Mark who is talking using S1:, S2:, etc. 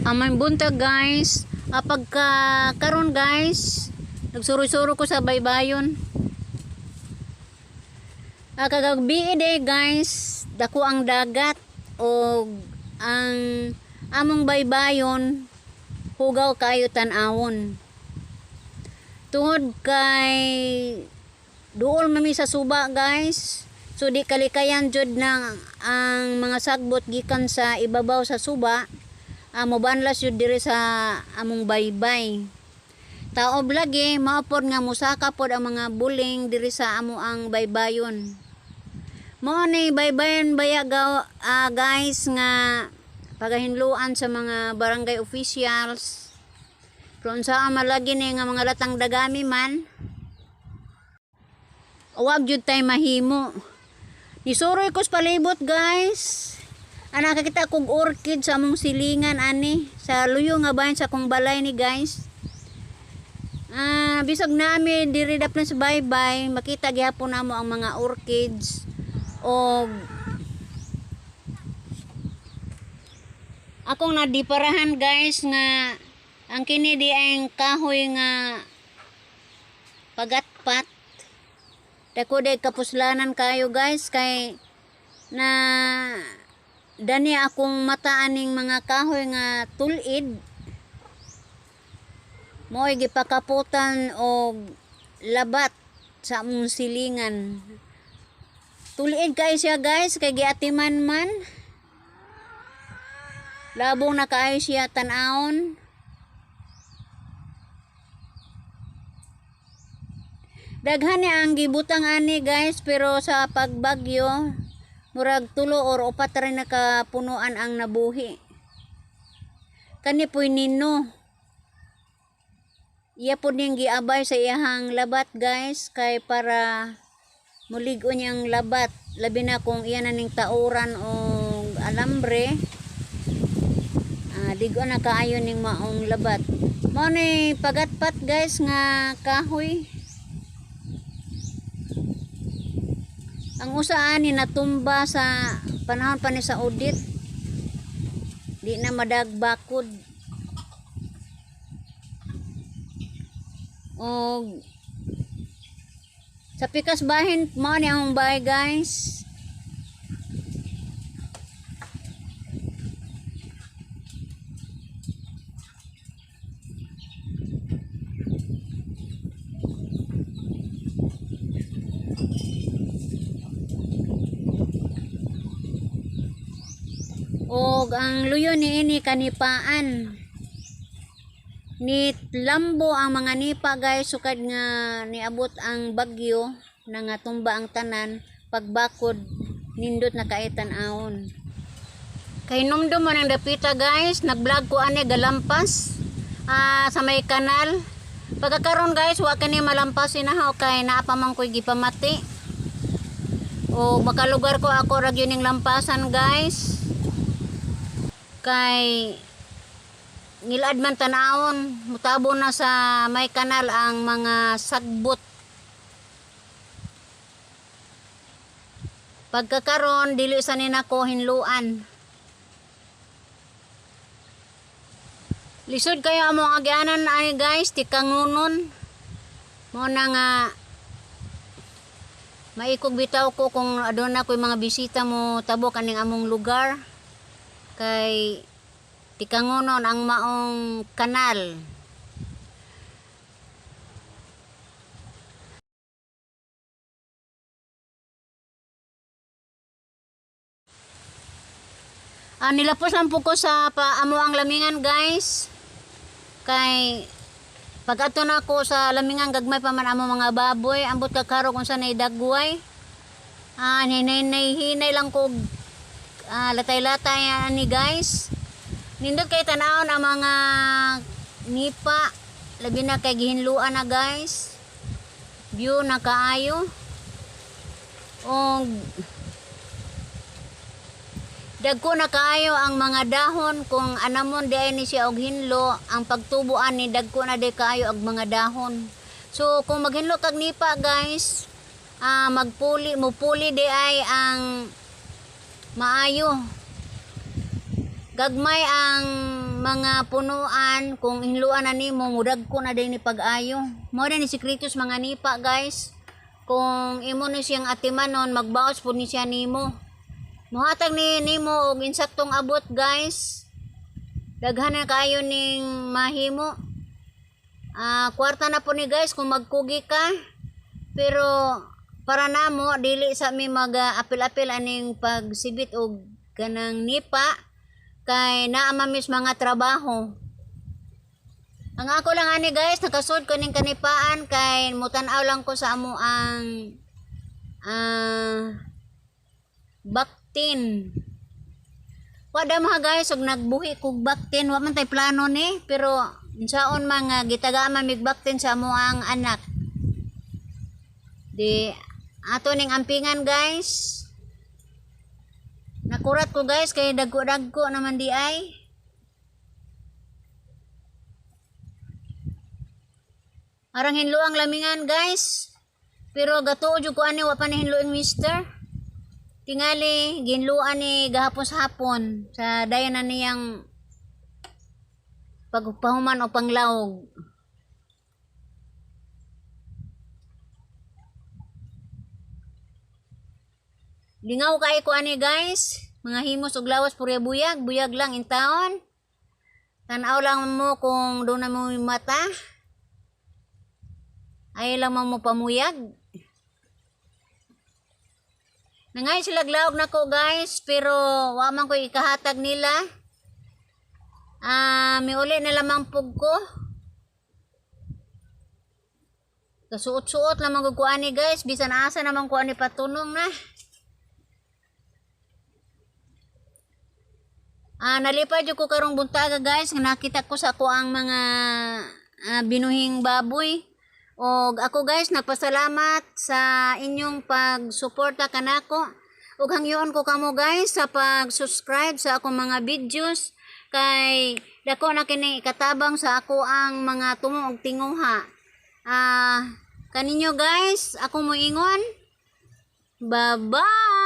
S1: Amay buntag guys. Pagka karon guys, nagsuro-suro ko sa baybayon. Kagagbi de guys, dako ang dagat o ang among baybayon hugaw kayo tan-awon. Tungod kay duol mami sa suba guys. So di kalikayan jud na ang mga sagbot gikan sa ibabaw sa suba. Mobanlas yun diri sa among baybay. Taob lagi maupod nga musaka pod ang mga buling diri sa amo ang baybayon. Mo ni baybayon baya guys nga pagahinluan sa mga barangay officials. Kung saan malagi ni nga mga latang dagami man. Huwag jud tay mahimo. Nisuroy ko sa palibot guys. Nakakita kong orchid sa among silingan ani sa luyo nga bayan sa kong balay ni guys. Bisag nami diri daplan sa baybay makita gyapon namo ang mga orchids o akong nadiparahan guys nga ang kini di ang kahoy nga pagatpat. Dako day kapuslanan kayo guys kay na dani akong mataaning mga kahoy nga tulid mo'y gipakaputan og labat sa among silingan. Tulid kay siya guys kay giatiman man. Labong na kaayo siya tan-awon. Daghan ni ang gibutang ani guys pero sa pagbagyo murag 3 or 4 rin nakapunuan ang nabuhi. Kani po'y nino. Iya po niyang giabay sa iyahang labat guys kay para muligo niyang labat. Labi na kung iya na ning tauran o alambre. Ligo na kaayo ning maong labat. Mao ni pagatpat guys nga kahoy. Ang usaan ni natumba sa panahon pa ni sa audit. Di na madagbakod. O sa pikas bahin mao ni ang bahay guys. Og ang luyo ni ini kanipaan ni lambo ang mga nipa guys sukad nga niabot ang bagyo na nga tumba ang tanan pagbakod nindot na kaitan-awon. Kay numdum man ang dapita guys nag-vlog ko ani galampas sa may kanal. Pagkakaroon guys wa kani malampasin na kay naa pa man koy gipamati. O makalugar ko ako ra gyud ning lampasan guys. Kay ngilad man tanawon mutabo na sa may kanal ang mga sagbot. Pagkakaron dili sa ninako hinluan. Lisod kayo among agyanan ay guys tikangunon. Mo na nga maikog bitaw ko kung aduna ko'y mga bisita mo tabo kaning among lugar. Kay tikangunon ang maong kanal. Nilapos lang po ko sa amo ang lamingan guys. Kay pag ato na ko sa lamingan gagmay pa man amo mga baboy ambot kakaro kung sa naidagway. Hinay lang ko latay-latay ni guys. Nindot kay tanawon ang mga nipa labi na kay gihinluan na guys. View na kaayo. Og dagko na kaayo ang mga dahon kung anamon di ay ni siya og hinlo ang pagtubuan ni dagko na di kaayo og mga dahon. So kung maghinlo kag nipa guys mupuli di ay ang maayo. Gagmay ang mga punuan kung hinluan na nimo mudag ko na din ni pag-ayo. Mo din ni sekretos mga nipa guys. Kung imo ni siyang atimanon magbawas pud ni siya nimo. Muhatag ni nimo og insaktong abot guys. Daghan na kayo ning mahimo. Kwarta na po ni guys kung magkugi ka. Pero para namo dili sa mi mag-apil-apil aning pagsibit og kanang nipa kay naa mamis mga trabaho. Ang ako lang ani guys nakasud ko ning kanipaan kay mutan-aw lang ko sa amo ang baktin. Wada mga guys og nagbuhi kog baktin wa man tay plano ni pero unsaon mga gitagaan mig baktin sa amo ang anak. Di ato ning ampingan guys. Nakurat ko guys kay dagko-dagko naman di ay. Arang hinluang lamingan guys. Pero gatuo jud ko ani wa pa ni hinluing mister. Tingali ginluan ni gahapon sa hapon sa dayon na niyang pagpahuman o panglawog. Lingaw kay ko ani guys, mga himos ug lawas purya buyag, buyag lang in taon. Tan-aw lang mo kung do na mo mata. Ay lang mo pamuyag. Nangay sila glawog nako guys, pero wa man ko ikahatag nila. Miuli na lamang pug ko. Kasuot-suot lamang ko ani guys, bisan asa naman ko ani patunong na. Nalipad ko karong buntaga guys, nakita ko sa ako ang mga binuhing baboy. Og ako guys, nagpasalamat sa inyong pagsuporta kanako. Og hangyoon ko kamo guys sa pag-subscribe sa akong mga videos. Kay dako na kini ikatabang sa ako ang mga tumo og tinguha. Kaninyo guys, ako moingon. Bye-bye!